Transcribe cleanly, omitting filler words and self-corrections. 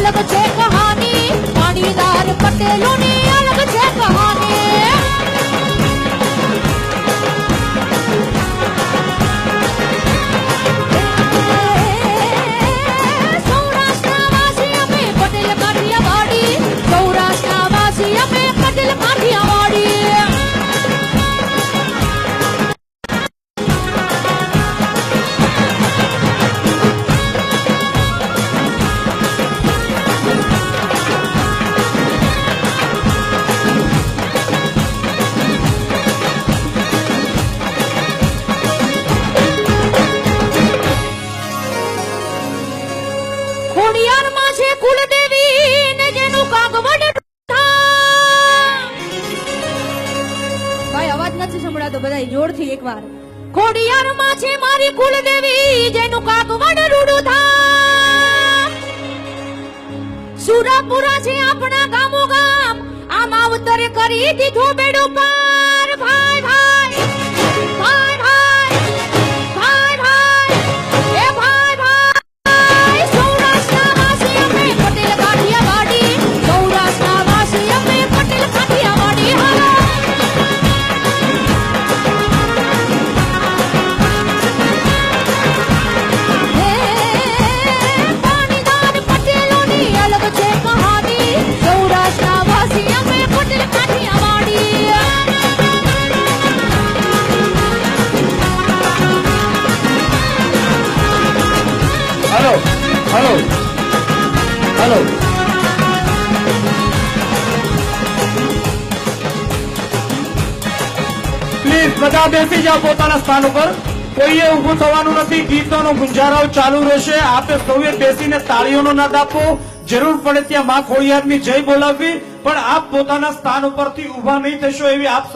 अलग छे कहानी, पाणीदार पटेलोनी अलग छे कहानी। सौराष्ट्रवासी अमे पटेल काठियावाड़ी, सौराष्ट्रवासी अमे पटेल काठियावाड़ी। ખોડિયારમાં છે કુલદેવી ને જેનું કાગવડ ભાઈ અવાજ નથી સંભળાતો, બધા જોરથી એકવાર। ખોડિયારમાં છે મારી કુલદેવી જેનું કાગવડ રૂડું થા। સુરાપુરા છે આપણા ગામો ગામ, આ માવતરે કરી દીધું બેડું પાર। ભાઈ ભાઈ ભાઈ ભાઈ ભાઈ ભાઈ એ ભાઈ ભાઈ। સૌરાષ્ટ્રવાસી અમે પટેલ કાઠિયાવાડી, સૌરાષ્ટ્રવાસી અમે પટેલ કાઠિયાવાડી। હાલો પાણીદાર પટેલોની અલગ છે કહાની, સૌરાષ્ટ્રવાસી અમે Patel Kathiawadi. Hello hello hello please બધા બેસી જાઓ પોતાના સ્થાન ઉપર। કોઈએ ઊભું થવાનું નથી। ગીતોનો ગુંજારાવ ચાલુ રહેશે। આપે સૌએ બેસીને તાળીઓનો નાદ આપો। જરૂર પડે ત્યાં માં ખોડિયારની જય બોલાવવી, પણ આપ પોતાના સ્થાન ઉપરથી ઊભા નહીં થશો એવી આપ